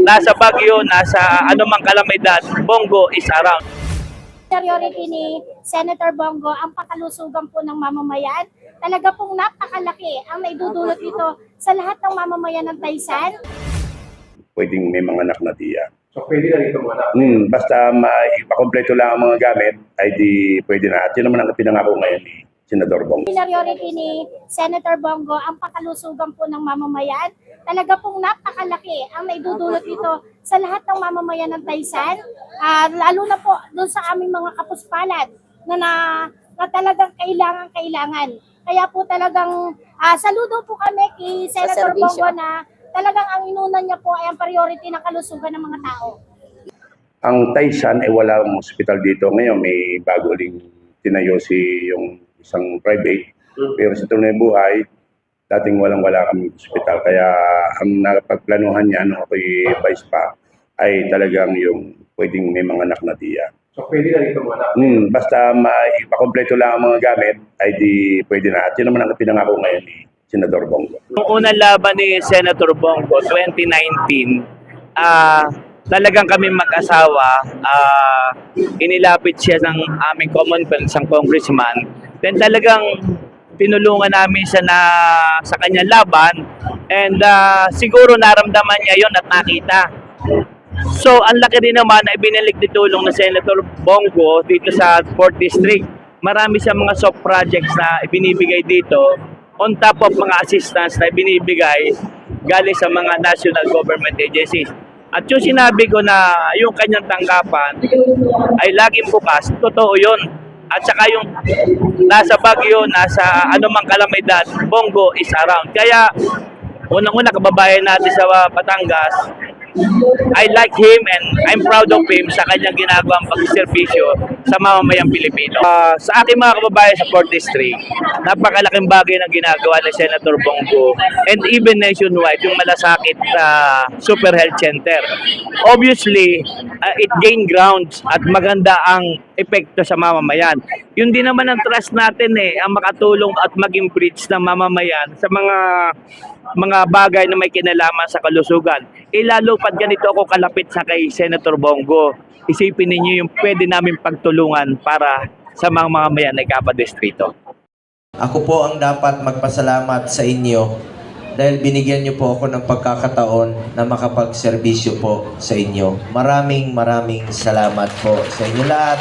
nasa Baguio, nasa anumang kalamidad, Bongo is around. Priority ni Senator Bongo ang pakalusugan po ng mamamayan. Talaga pong napakalaki ang naidudulot nito sa lahat ng mamamayan ng Taysan. Pwedeng may mga anak na diya. So pwede na ito mga Basta ipakompleto lang ang mga gamit, ay di pwede na. At yun naman ang pinangako ngayon ni Senador Bongo. Priority ni Senator Bongo ang pakalusugan po ng mamamayan. Talaga pong napakalaki ang naidudulot nito sa lahat ng mamamayan ng Taysan. Lalo na po doon sa aming mga kapuspalad na talagang kailangan. Kaya po talagang saludo po kami kay Senator Bongo na talagang ang inunan niya po ay ang priority ng kalusugan ng mga tao. Ang Taysan ay walang hospital dito. Ngayon may bago uling tinayo yung isang private. Pero sa tunay buhay, dating walang-wala kami hospital. Kaya ang napagplanuhan niya nung ako'y vice pa ay talagang yung pwedeng may mga anak na diya. So pwede na ito mga Basta ipakompleto lang ang mga gamit, ay di pwede na. At yun naman ang pinangako ngayon ni Senador Bongo. Nung unang laban ni Senator Bongo, 2019, talagang kami mag-asawa, inilapit siya ng aming common friends, ang congressman. Then talagang tinulungan namin siya sa kanyang laban and siguro naramdaman niya yon at nakita. So ang laki din naman na ibinalik ni tulong ng Senator Bongo dito sa 4th District. Marami siyang mga soft projects na ibinibigay dito on top of mga assistance na ibinibigay galing sa mga national government agencies. At yung sinabi ko na yung kanyang tanggapan ay laging bukas, totoo yun. At saka yung nasa Baguio, nasa anumang kalamidad, Bongo is around. Kaya unang-una kababayan natin sa Batangas, I like him and I'm proud of him sa kanyang ginagawang pagsiservisyo sa mamamayang Pilipino. Sa aking mga kababayan sa 4th District, napakalaking bagay na ginagawa ni Senator Bongo and even nationwide yung malasakit Super Health Center. Obviously, it gained grounds at maganda ang epekto sa mamamayan. Yun din naman ang trust natin ang makatulong at maging bridge ng mamamayan sa mga bagay na may kinalaman sa kalusugan. Lalo pag ganito ako kalapit sa kay Senator Bongo, isipin ninyo yung pwede namin pagtulungan para sa mga mamamayan ng Kapadistrito. Ako po ang dapat magpasalamat sa inyo dahil binigyan niyo po ako ng pagkakataon na makapagserbisyo po sa inyo. Maraming salamat po sa inyo lahat.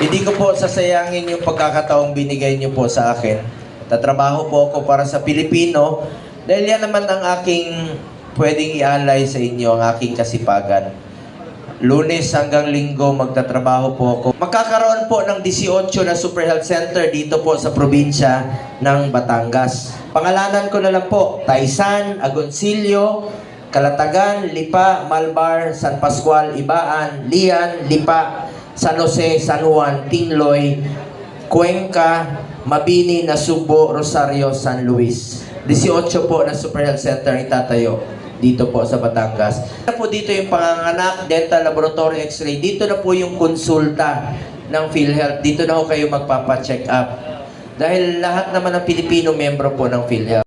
Hindi ko po sasayangin yung pagkakataong binigay niyo po sa akin. Tatrabaho po ako para sa Pilipino dahil yan naman ang aking pwedeng ialay sa inyo, ang aking kasipagan. Lunes hanggang Linggo magtatrabaho po ako. Magkakaroon po ng 18 na Super Health Center dito po sa probinsya ng Batangas. Pangalanan ko na lang po, Taysan, Agoncillo, Calatagan, Lipa, Malbar, San Pascual, Ibaan, Lian, Lipa, San Jose, San Juan, Tinloy, Cuenca, Mabini, Nasugbo, Rosario, San Luis. 18 po na Super Health Center itatayo dito po sa Batangas. Po dito yung panganganak, dental, laboratory, x-ray. Dito na po yung konsulta ng PhilHealth. Dito na po kayo magpapa-check up. Dahil lahat naman ng Pilipino membro po ng PhilHealth.